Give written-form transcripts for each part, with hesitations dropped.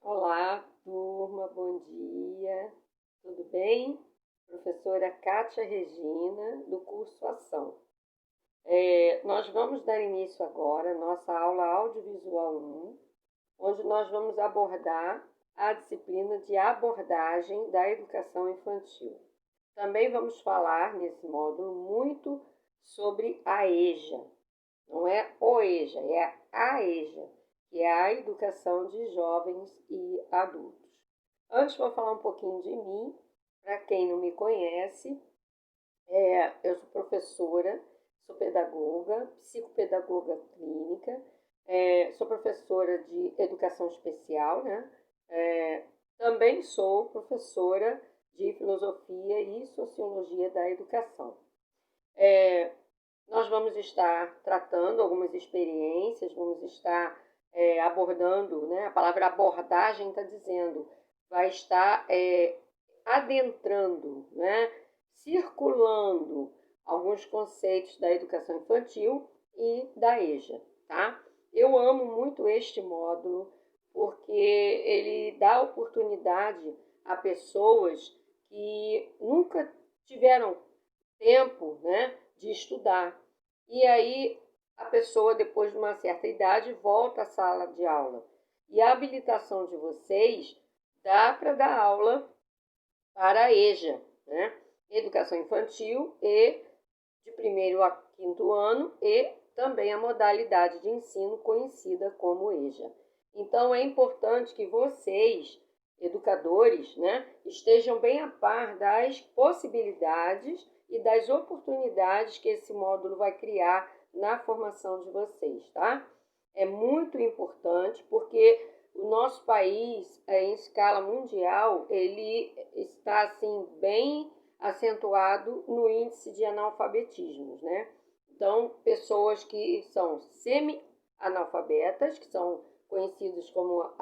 Olá, turma, bom dia, tudo bem? Professora Kátia Regina, do curso Ação. Nós vamos dar início agora à nossa aula audiovisual 1, onde nós vamos abordar a disciplina de abordagem da educação infantil. Também vamos falar nesse módulo muito sobre a EJA. Não é o EJA, é a EJA, que é a educação de jovens e adultos. Antes vou falar um pouquinho de mim, para quem não me conhece. Eu sou professora, sou pedagoga, psicopedagoga clínica, sou professora de educação especial, né? Também sou professora de filosofia e sociologia da educação. Nós vamos estar tratando algumas experiências, vamos estar abordando, né? A palavra abordagem está dizendo, vai estar adentrando, né? Circulando alguns conceitos da educação infantil e da EJA, tá? Eu amo muito este módulo porque ele dá oportunidade a pessoas que nunca tiveram tempo, né, de estudar. E aí a pessoa, depois de uma certa idade, volta à sala de aula. E a habilitação de vocês dá para dar aula para a EJA, né? Educação infantil e de 1º a 5º ano e também a modalidade de ensino conhecida como EJA. Então é importante que vocês, educadores, né, estejam bem a par das possibilidades e das oportunidades que esse módulo vai criar na formação de vocês, tá? É muito importante porque o nosso país, em escala mundial, ele está assim bem acentuado no índice de analfabetismos, né? Então, pessoas que são semi-analfabetas, que são conhecidos como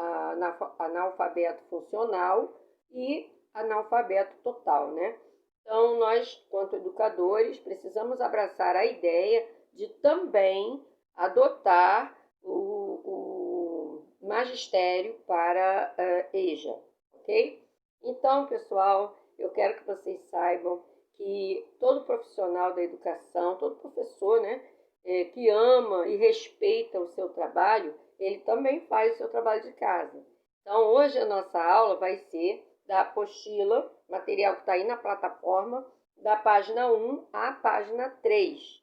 analfabeto funcional e analfabeto total, né? Então, nós, quanto educadores, precisamos abraçar a ideia de também adotar o magistério para EJA, ok? Então, pessoal, eu quero que vocês saibam que todo profissional da educação, todo professor, né, que ama e respeita o seu trabalho, ele também faz o seu trabalho de casa. Então, hoje a nossa aula vai ser da apostila, material que está aí na plataforma, da página 1 à página 3.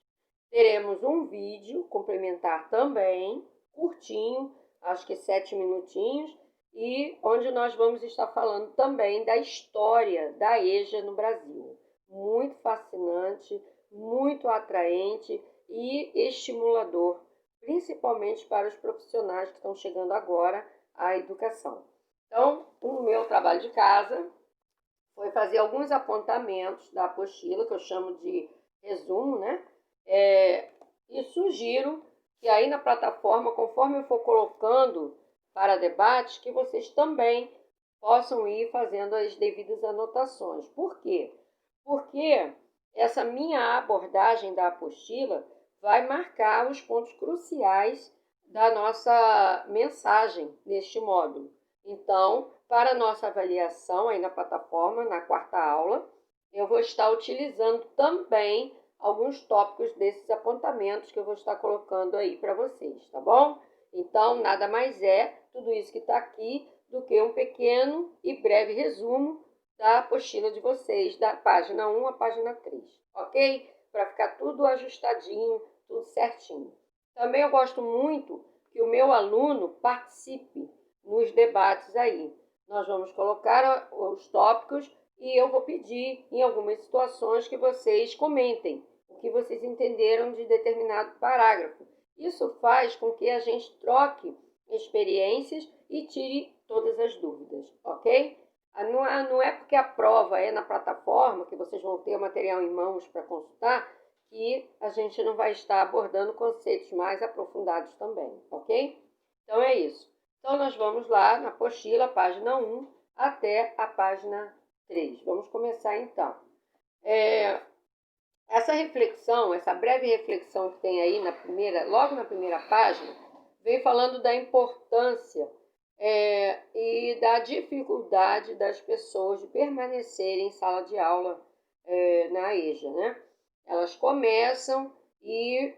Teremos um vídeo complementar também, curtinho, acho que 7 minutinhos, e onde nós vamos estar falando também da história da EJA no Brasil. Muito fascinante, muito atraente e estimulador, principalmente para os profissionais que estão chegando agora à educação. Então, o meu trabalho de casa foi fazer alguns apontamentos da apostila, que eu chamo de resumo, né? E sugiro que aí na plataforma, conforme eu for colocando para debate, que vocês também possam ir fazendo as devidas anotações. Por quê? Porque essa minha abordagem da apostila vai marcar os pontos cruciais da nossa mensagem neste módulo. Então, para a nossa avaliação aí na plataforma, na 4ª aula, eu vou estar utilizando também alguns tópicos desses apontamentos que eu vou estar colocando aí para vocês, tá bom? Então, nada mais é tudo isso que está aqui do que um pequeno e breve resumo da apostila de vocês, da página 1 à página 3, ok? Para ficar tudo ajustadinho, tudo certinho. Também eu gosto muito que o meu aluno participe nos debates aí. Nós vamos colocar os tópicos e eu vou pedir, em algumas situações, que vocês comentem o que vocês entenderam de determinado parágrafo. Isso faz com que a gente troque experiências e tire todas as dúvidas, ok? Não é porque a prova é na plataforma, que vocês vão ter o material em mãos para consultar, que a gente não vai estar abordando conceitos mais aprofundados também, ok? Então é isso. Então nós vamos lá na apostila, página 1 até a página 3. Vamos começar então. Essa reflexão, essa breve reflexão que tem aí logo na primeira página, vem falando da importância e e da dificuldade das pessoas de permanecerem em sala de aula na EJA, né? Elas começam e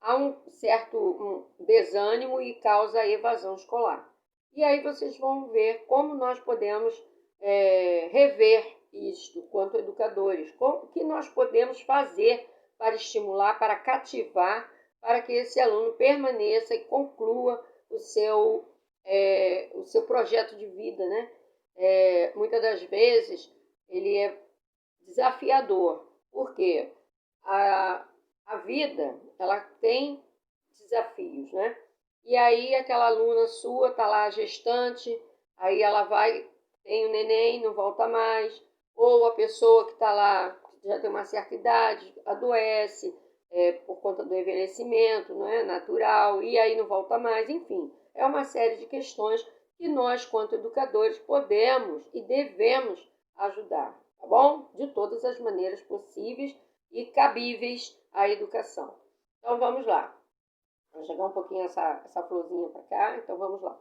há um certo desânimo e causa evasão escolar. E aí vocês vão ver como nós podemos rever isto quanto educadores, o que nós podemos fazer para estimular, para cativar, para que esse aluno permaneça e conclua o seu projeto de vida, né? Muitas das vezes ele é desafiador, porque a vida ela tem desafios, né? E aí aquela aluna sua está lá gestante, aí ela vai, tem o neném, não volta mais, ou a pessoa que está lá, já tem uma certa idade, adoece por conta do envelhecimento, não é natural, e aí não volta mais, enfim. É uma série de questões que nós, quanto educadores, podemos e devemos ajudar, tá bom? De todas as maneiras possíveis e cabíveis à educação. Então vamos lá. Vou jogar um pouquinho essa florzinha para cá, então vamos lá.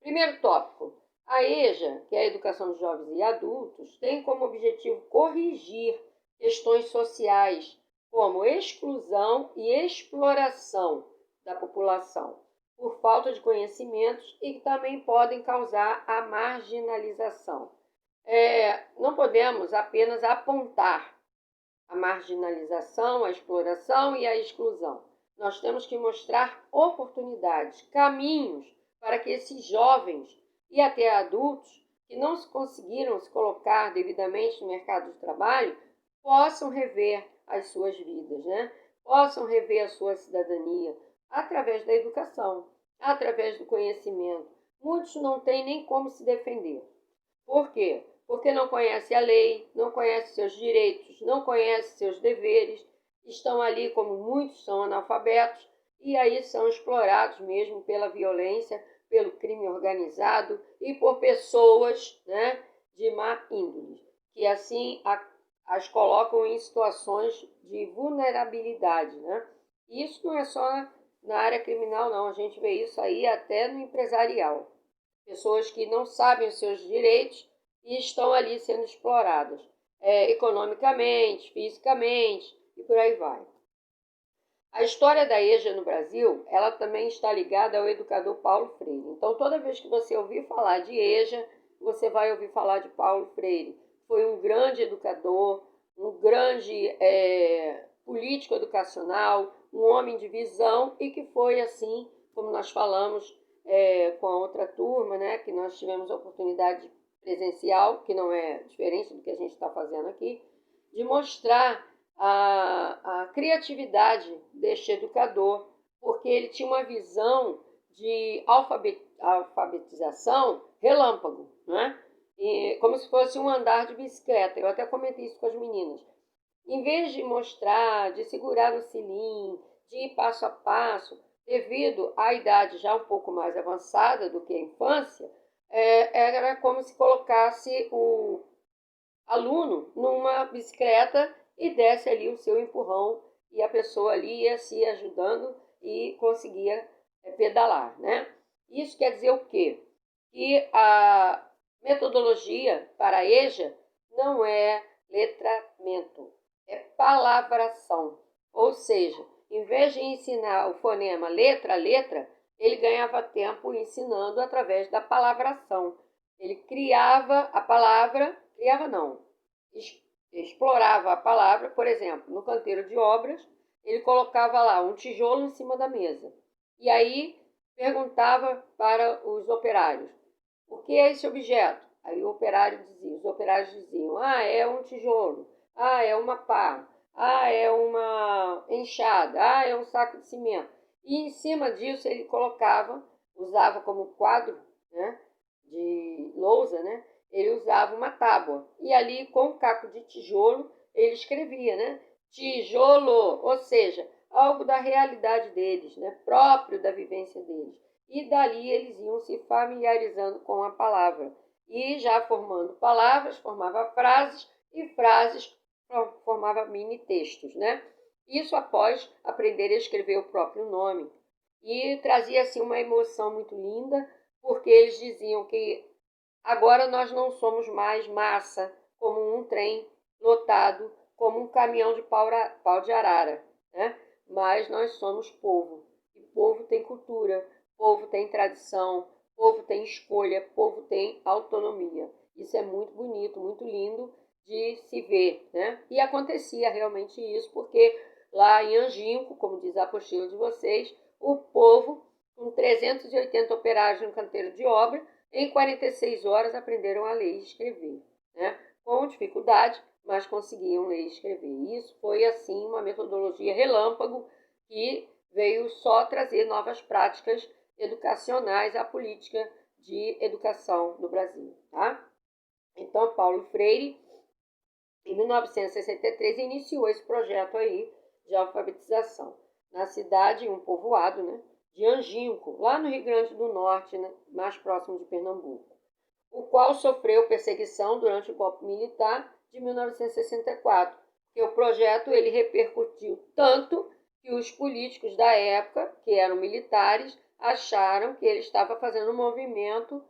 Primeiro tópico. A EJA, que é a Educação de Jovens e Adultos, tem como objetivo corrigir questões sociais como exclusão e exploração da população por falta de conhecimentos e que também podem causar a marginalização. Não podemos apenas apontar a marginalização, a exploração e a exclusão. Nós temos que mostrar oportunidades, caminhos para que esses jovens e até adultos que não conseguiram se colocar devidamente no mercado de trabalho possam rever as suas vidas, né? Possam rever a sua cidadania através da educação, através do conhecimento. Muitos não têm nem como se defender. Por quê? Porque não conhece a lei, não conhece seus direitos, não conhece seus deveres, estão ali como muitos são analfabetos e aí são explorados mesmo pela violência, pelo crime organizado e por pessoas, né, de má índole, que assim as colocam em situações de vulnerabilidade, né? Isso não é só na área criminal, não, a gente vê isso aí até no empresarial. Pessoas que não sabem os seus direitos e estão ali sendo exploradas economicamente, fisicamente e por aí vai. A história da EJA no Brasil, ela também está ligada ao educador Paulo Freire. Então, toda vez que você ouvir falar de EJA, você vai ouvir falar de Paulo Freire. Foi um grande educador, um grande político educacional, um homem de visão e que foi assim, como nós falamos com a outra turma, né, que nós tivemos a oportunidade presencial, que não é diferente do que a gente está fazendo aqui, de mostrar a criatividade deste educador, porque ele tinha uma visão de alfabetização relâmpago, né? E como se fosse um andar de bicicleta. Eu até comentei isso com as meninas. Em vez de mostrar, de segurar no cilim, de ir passo a passo, devido à idade já um pouco mais avançada do que a infância, era como se colocasse o aluno numa bicicleta e desse ali o seu empurrão e a pessoa ali ia se ajudando e conseguia pedalar, né? Isso quer dizer o quê? Que a metodologia para a EJA não é letramento, é palavração. Ou seja, em vez de ensinar o fonema letra a letra, ele ganhava tempo ensinando através da palavração. Ele criava a palavra, explorava a palavra, por exemplo, no canteiro de obras, ele colocava lá um tijolo em cima da mesa. E aí perguntava para os operários, o que é esse objeto? Aí os operários diziam, é um tijolo, é uma pá, é uma enxada, é um saco de cimento. E em cima disso ele usava como quadro, né, de lousa, né, ele usava uma tábua. E ali, com um caco de tijolo, ele escrevia, né, tijolo, ou seja, algo da realidade deles, né, próprio da vivência deles. E dali eles iam se familiarizando com a palavra. E já formando palavras, formava frases, e frases formava mini-textos, né? Isso após aprender a escrever o próprio nome. E trazia assim uma emoção muito linda, porque eles diziam que Agora nós não somos mais massa, como um trem lotado, como um caminhão de pau de arara, né? Mas nós somos povo. E povo tem cultura, povo tem tradição, povo tem escolha, povo tem autonomia. Isso é muito bonito, muito lindo de se ver, né? E acontecia realmente isso, porque lá em Angico, como diz a apostila de vocês, o povo, com 380 operários no canteiro de obra, em 46 horas aprenderam a ler e escrever, né? Com dificuldade, mas conseguiam ler e escrever. E isso foi, assim, uma metodologia relâmpago que veio só trazer novas práticas educacionais à política de educação no Brasil, tá? Então, Paulo Freire, em 1963, iniciou esse projeto aí de alfabetização na cidade, um povoado, né, de Angico, lá no Rio Grande do Norte, né, mais próximo de Pernambuco, o qual sofreu perseguição durante o golpe militar de 1964, porque o projeto ele repercutiu tanto que os políticos da época, que eram militares, acharam que ele estava fazendo um movimento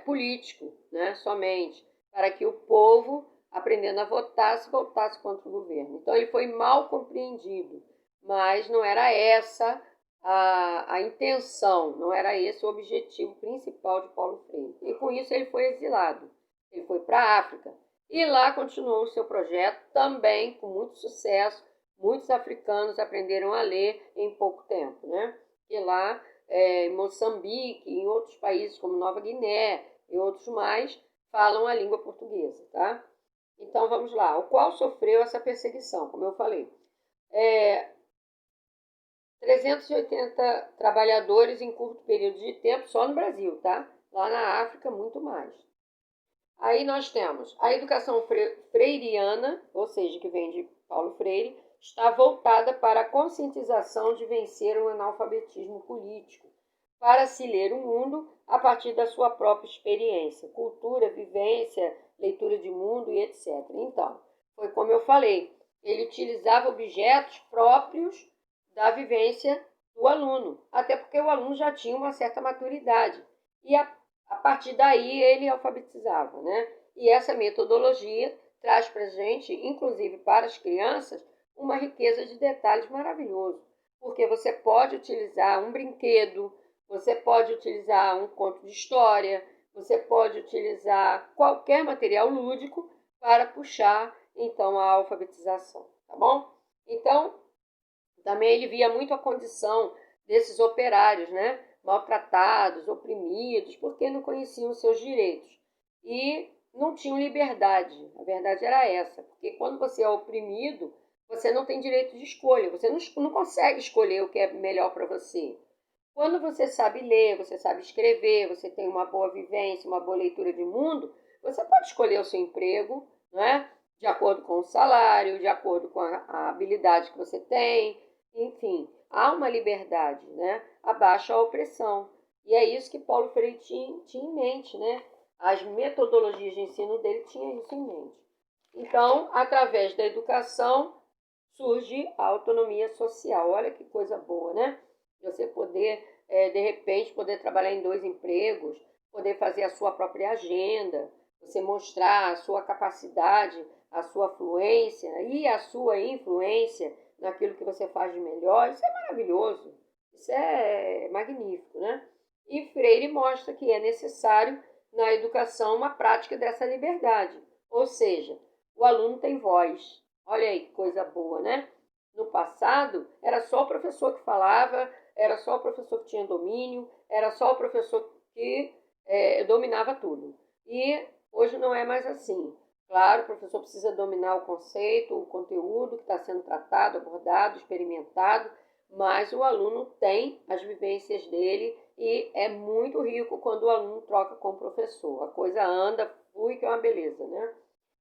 político, né, somente, para que o povo, aprendendo a votar, se voltasse contra o governo. Então ele foi mal compreendido, mas não era essa a intenção, não era esse o objetivo principal de Paulo Freire. E com isso ele foi exilado. Ele foi para a África e lá continuou o seu projeto, também com muito sucesso. Muitos africanos aprenderam a ler em pouco tempo, né? E lá em Moçambique, em outros países como Nova Guiné e outros mais, falam a língua portuguesa, tá? Então vamos lá, o qual sofreu essa perseguição, como eu falei. 380 trabalhadores em curto período de tempo só no Brasil, tá? Lá na África, muito mais. Aí nós temos a educação freiriana, ou seja, que vem de Paulo Freire, está voltada para a conscientização de vencer o analfabetismo político, para se ler o mundo a partir da sua própria experiência, cultura, vivência, leitura de mundo e etc. Então, foi como eu falei, ele utilizava objetos próprios da vivência do aluno, até porque o aluno já tinha uma certa maturidade. E a partir daí ele alfabetizava, né? E essa metodologia traz para a gente, inclusive para as crianças, uma riqueza de detalhes maravilhoso, porque você pode utilizar um brinquedo, você pode utilizar um conto de história, você pode utilizar qualquer material lúdico para puxar, então, a alfabetização, tá bom? Então, também ele via muito a condição desses operários, né? Maltratados, oprimidos, porque não conheciam os seus direitos. E não tinham liberdade. A verdade era essa. Porque quando você é oprimido, você não tem direito de escolha. Você não consegue escolher o que é melhor para você. Quando você sabe ler, você sabe escrever, você tem uma boa vivência, uma boa leitura de mundo, você pode escolher o seu emprego, não é? De acordo com o salário, de acordo com a habilidade que você tem, enfim, há uma liberdade, né? Abaixo a opressão. E é isso que Paulo Freire tinha em mente, né? As metodologias de ensino dele tinham isso em mente. Então, através da educação, surge a autonomia social. Olha que coisa boa, né? Você poder, de repente, poder trabalhar em 2 empregos, poder fazer a sua própria agenda, você mostrar a sua capacidade, a sua fluência e a sua influência naquilo que você faz de melhor. Isso é maravilhoso, isso é magnífico, né? E Freire mostra que é necessário na educação uma prática dessa liberdade, ou seja, o aluno tem voz. Olha aí que coisa boa, né? No passado, era só o professor que falava, era só o professor que tinha domínio, era só o professor que dominava tudo. E hoje não é mais assim. Claro, o professor precisa dominar o conceito, o conteúdo que está sendo tratado, abordado, experimentado, mas o aluno tem as vivências dele e é muito rico quando o aluno troca com o professor. A coisa anda, flui, que é uma beleza, né?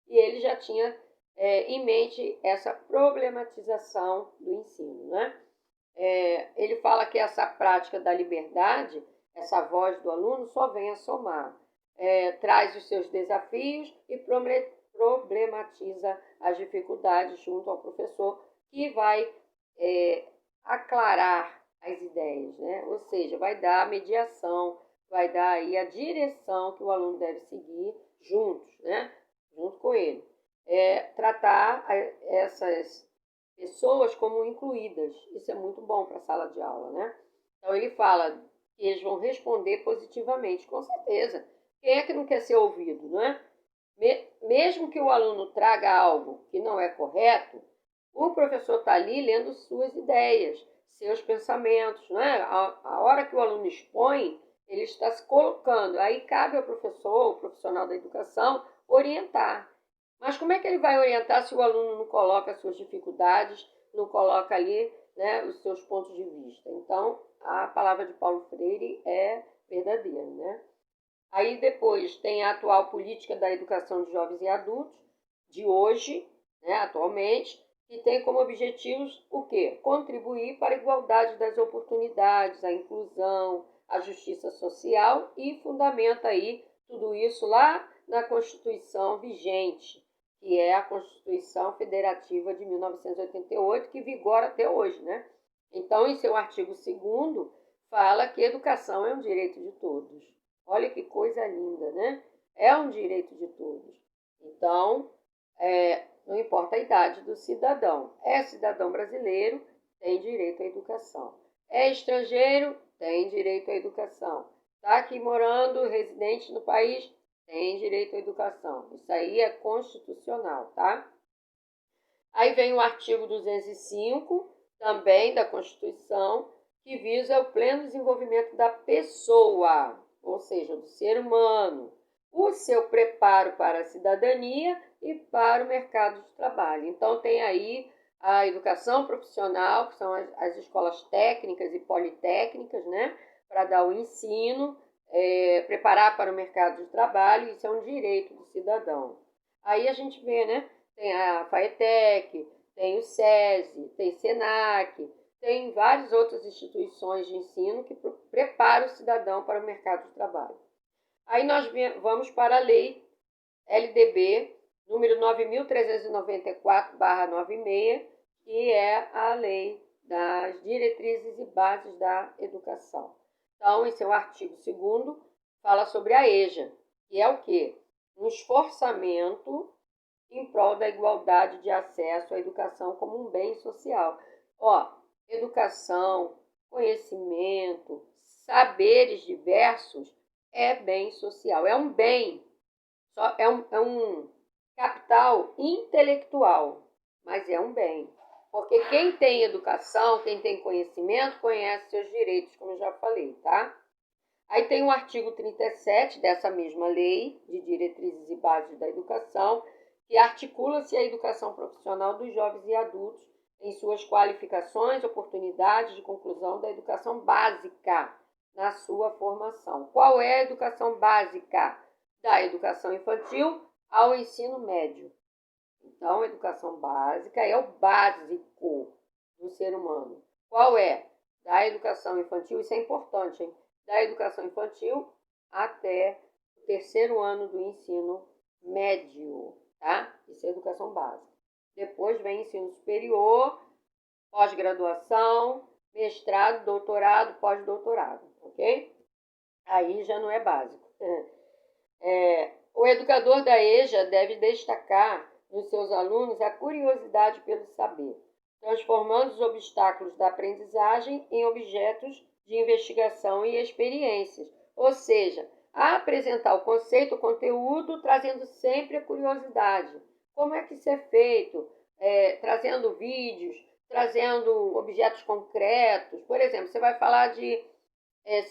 E ele já tinha em mente essa problematização do ensino, né? Ele fala que essa prática da liberdade, essa voz do aluno, só vem a somar. Traz os seus desafios e problematiza as dificuldades junto ao professor, que vai aclarar as ideias, né? Ou seja, vai dar mediação, vai dar aí a direção que o aluno deve seguir juntos, né? Junto com ele. Tratar essas pessoas como incluídas. Isso é muito bom para a sala de aula, né? Então ele fala que eles vão responder positivamente, com certeza. Quem é que não quer ser ouvido, não é? Mesmo que o aluno traga algo que não é correto, o professor está ali lendo suas ideias, seus pensamentos, não é? A hora que o aluno expõe, ele está se colocando. Aí cabe ao professor, o profissional da educação, orientar. Mas como é que ele vai orientar se o aluno não coloca as suas dificuldades, não coloca ali, né, os seus pontos de vista? Então, a palavra de Paulo Freire é verdadeira, né? Aí depois tem a atual política da educação de jovens e adultos, de hoje, né, atualmente, que tem como objetivos o quê? Contribuir para a igualdade das oportunidades, a inclusão, a justiça social e fundamenta aí tudo isso lá na Constituição vigente, que é a Constituição Federativa de 1988, que vigora até hoje, né? Então, em seu artigo 2º, fala que educação é um direito de todos. Olha que coisa linda, né? É um direito de todos. Então, não importa a idade do cidadão. É cidadão brasileiro, tem direito à educação. É estrangeiro, tem direito à educação. Está aqui morando, residente no país, tem direito à educação. Isso aí é constitucional, tá? Aí vem o artigo 205, também da Constituição, que visa o pleno desenvolvimento da pessoa, ou seja, do ser humano, o seu preparo para a cidadania e para o mercado de trabalho. Então tem aí a educação profissional, que são as escolas técnicas e politécnicas, né, para dar o ensino, preparar para o mercado de trabalho, isso é um direito do cidadão. Aí a gente vê, né, tem a FAETEC, tem o SESI, tem SENAC, tem várias outras instituições de ensino que preparam o cidadão para o mercado de trabalho. Aí nós vamos para a lei LDB, número 9.394/96, que é a lei das diretrizes e bases da educação. Então, em seu artigo 2º, fala sobre a EJA, que é o quê? Um esforçamento em prol da igualdade de acesso à educação como um bem social. Educação, conhecimento, saberes diversos é bem social, é um bem, é um capital intelectual, mas é um bem. Porque quem tem educação, quem tem conhecimento, conhece seus direitos, como eu já falei, tá? Aí tem o artigo 37 dessa mesma lei de diretrizes e bases da educação, que articula-se a educação profissional dos jovens e adultos em suas qualificações, oportunidades de conclusão da educação básica na sua formação. Qual é a educação básica? Da educação infantil ao ensino médio. Então, a educação básica é o básico do ser humano. Qual é? Da educação infantil, isso é importante, hein? Da educação infantil até o 3º ano do ensino médio, tá? Isso é educação básica. Depois vem ensino superior, pós-graduação, mestrado, doutorado, pós-doutorado, ok? Aí já não é básico. O educador da EJA deve destacar nos seus alunos a curiosidade pelo saber, transformando os obstáculos da aprendizagem em objetos de investigação e experiências. Ou seja, a apresentar o conceito, o conteúdo, trazendo sempre a curiosidade. Como é que isso é feito? Trazendo vídeos, trazendo objetos concretos. Por exemplo, você vai falar de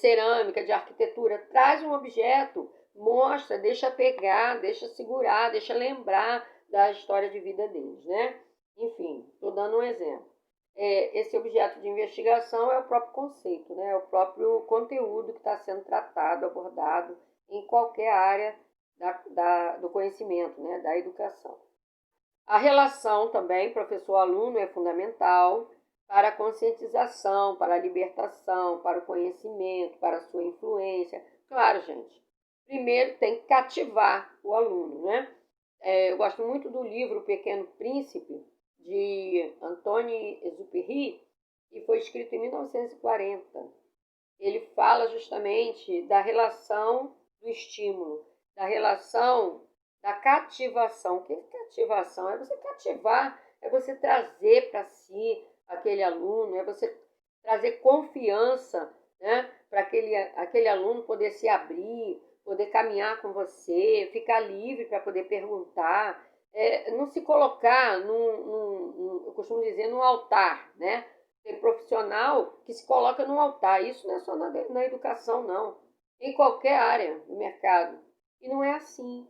cerâmica, de arquitetura, traz um objeto, mostra, deixa pegar, deixa segurar, deixa lembrar da história de vida deles, né? Enfim, estou dando um exemplo. Esse objeto de investigação é o próprio conceito, né? É o próprio conteúdo que está sendo tratado, abordado em qualquer área do conhecimento, né? Da educação. A relação também, professor-aluno, é fundamental para a conscientização, para a libertação, para o conhecimento, para a sua influência. Claro, gente, primeiro tem que cativar o aluno, né? Eu gosto muito do livro O Pequeno Príncipe, de Antoine-Exupéry, que foi escrito em 1940. ele fala justamente da relação do estímulo, da relação da cativação. O que é cativação? É você cativar, é você trazer para si aquele aluno, é você trazer confiança, né, para aquele aluno poder se abrir, poder caminhar com você, ficar livre para poder perguntar, não se colocar eu costumo dizer, num altar, né? Tem profissional que se coloca num altar. Isso não é só na educação, não. Em qualquer área do mercado. E não é assim.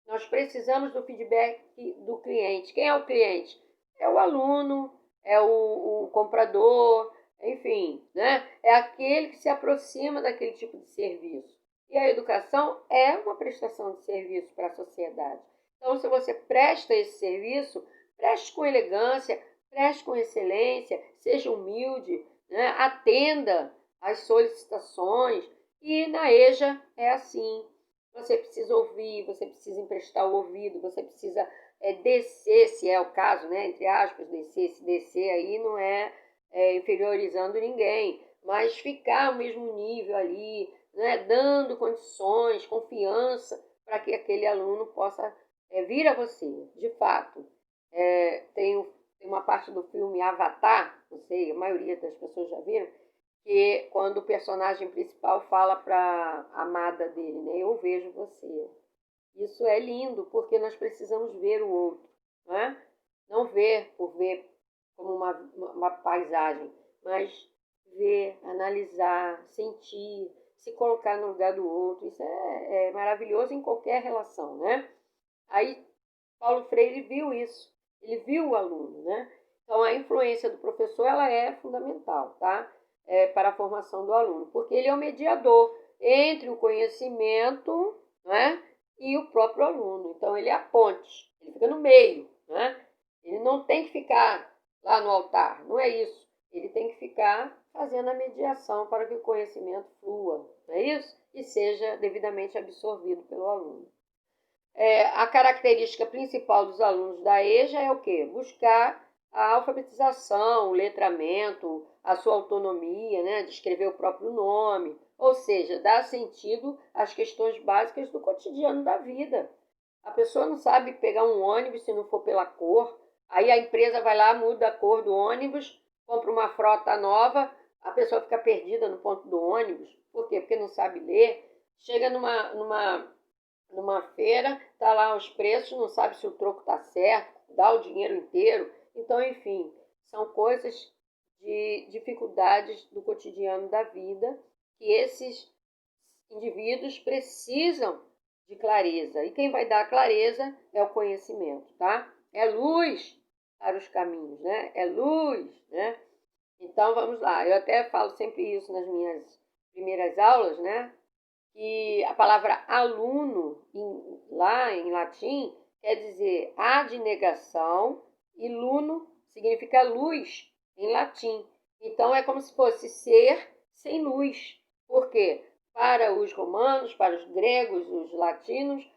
Nós precisamos do feedback do cliente. Quem é o cliente? É o aluno, é o comprador, enfim, né? É aquele que se aproxima daquele tipo de serviço. E a educação é uma prestação de serviço para a sociedade. Então, se você presta esse serviço, preste com elegância, preste com excelência, seja humilde, né? Atenda às solicitações. E na EJA é assim. Você precisa ouvir, você precisa emprestar o ouvido, você precisa descer, se é o caso, né? Entre aspas, descer. Se descer aí não é inferiorizando ninguém, mas ficar ao mesmo nível ali, né? Dando condições, confiança para que aquele aluno possa vir a você, de fato. Tem uma parte do filme Avatar, não sei, a maioria das pessoas já viram, que quando o personagem principal fala para a amada dele, né? Eu vejo você. Isso é lindo, porque nós precisamos ver o outro, não é? Não ver por ver como uma paisagem, mas ver, analisar, sentir, se colocar no lugar do outro. Isso é maravilhoso em qualquer relação, né? Aí Paulo Freire viu isso, ele viu o aluno, né? Então a influência do professor ela é fundamental, tá? Para a formação do aluno, porque ele é o mediador entre o conhecimento, né, e o próprio aluno. Então ele é a ponte, ele fica no meio, né? Ele não tem que ficar lá no altar, não é isso. Ele tem que ficar fazendo a mediação para que o conhecimento flua, não é isso? E seja devidamente absorvido pelo aluno. A característica principal dos alunos da EJA é o quê? Buscar a alfabetização, o letramento, a sua autonomia, né? De escrever o próprio nome, ou seja, dar sentido às questões básicas do cotidiano da vida. A pessoa não sabe pegar um ônibus se não for pela cor, aí a empresa vai lá, muda a cor do ônibus, compra uma frota nova, a pessoa fica perdida no ponto do ônibus. Por quê? Porque não sabe ler. Chega numa feira, está lá os preços, não sabe se o troco está certo, dá o dinheiro inteiro. Então, enfim, são coisas de dificuldades do cotidiano da vida que esses indivíduos precisam de clareza. E quem vai dar a clareza é o conhecimento, tá? É luz para os caminhos, né? É luz, né? Então, vamos lá. Eu até falo sempre isso nas minhas primeiras aulas, né? Que a palavra aluno, lá em latim, quer dizer ad negação, e luno significa luz em latim. Então é como se fosse ser sem luz. Por quê? Para os romanos, para os gregos, os latinos,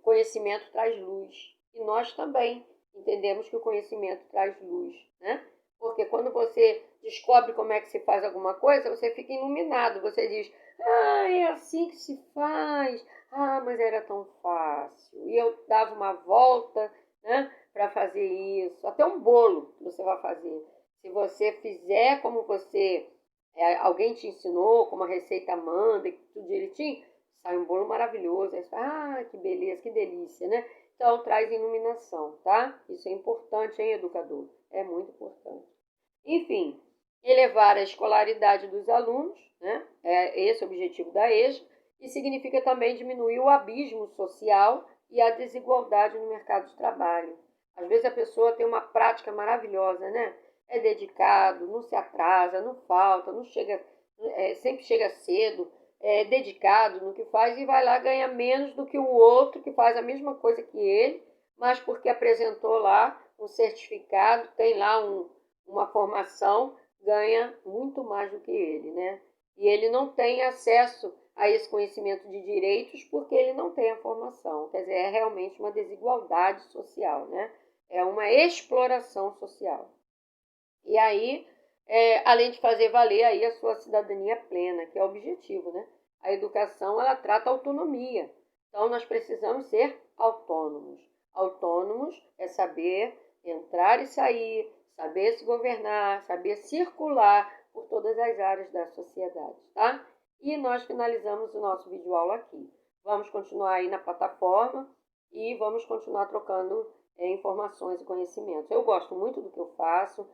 conhecimento traz luz. E nós também entendemos que o conhecimento traz luz, né? Porque quando você descobre como é que se faz alguma coisa, você fica iluminado. Você diz, é assim que se faz. Mas era tão fácil. E eu dava uma volta, né, para fazer isso. Até um bolo que você vai fazer. Se você fizer como alguém te ensinou, como a receita manda, tudo direitinho, sai um bolo maravilhoso. Aí você fala, que beleza, que delícia, né? Então, traz iluminação, tá? Isso é importante, hein, educador? É muito importante. Enfim, elevar a escolaridade dos alunos, né? É esse o objetivo da EJA, e significa também diminuir o abismo social e a desigualdade no mercado de trabalho. Às vezes a pessoa tem uma prática maravilhosa, né? É dedicado, não se atrasa, não falta, não chega, sempre chega cedo, é dedicado no que faz e vai lá ganha menos do que o outro que faz a mesma coisa que ele, mas porque apresentou lá um certificado, tem lá uma formação, ganha muito mais do que ele, né? E ele não tem acesso a esse conhecimento de direitos porque ele não tem a formação. Quer dizer, é realmente uma desigualdade social, né? É uma exploração social. E aí além de fazer valer aí a sua cidadania plena, que é o objetivo, né? A educação, ela trata a autonomia. Então, nós precisamos ser autônomos. Autônomos é saber entrar e sair, saber se governar, saber circular por todas as áreas da sociedade, tá? E nós finalizamos o nosso vídeo aula aqui. Vamos continuar aí na plataforma e vamos continuar trocando informações e conhecimentos. Eu gosto muito do que eu faço.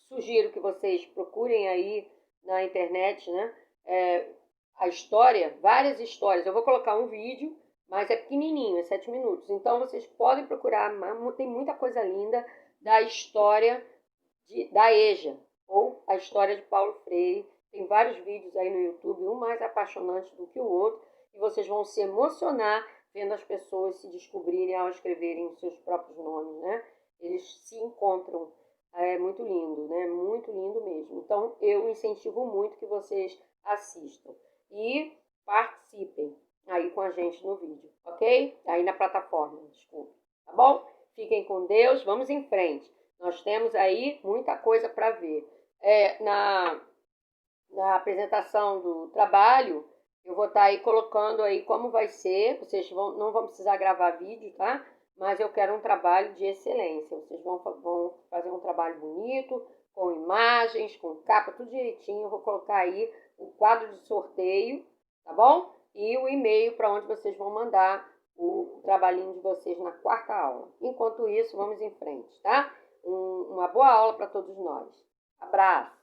Sugiro que vocês procurem aí na internet, né? A história, várias histórias. Eu vou colocar um vídeo, mas é pequenininho, é 7 minutos. Então, vocês podem procurar, tem muita coisa linda da história da EJA, ou a história de Paulo Freire. Tem vários vídeos aí no YouTube, um mais apaixonante do que o outro, e vocês vão se emocionar vendo as pessoas se descobrirem ao escreverem os seus próprios nomes, né? Eles se encontram. É muito lindo, né? Muito lindo mesmo. Então, eu incentivo muito que vocês assistam e participem aí com a gente no vídeo, ok? Aí na plataforma, desculpa. Tá bom? Fiquem com Deus, vamos em frente. Nós temos aí muita coisa para ver. Na apresentação do trabalho, eu vou estar aí colocando aí como vai ser. Vocês não vão precisar gravar vídeo, tá? Mas eu quero um trabalho de excelência. Vocês vão fazer um trabalho bonito, com imagens, com capa, tudo direitinho. Eu vou colocar aí o quadro de sorteio, tá bom? E o e-mail para onde vocês vão mandar o trabalhinho de vocês na quarta aula. Enquanto isso, vamos em frente, tá? Uma boa aula para todos nós. Abraço!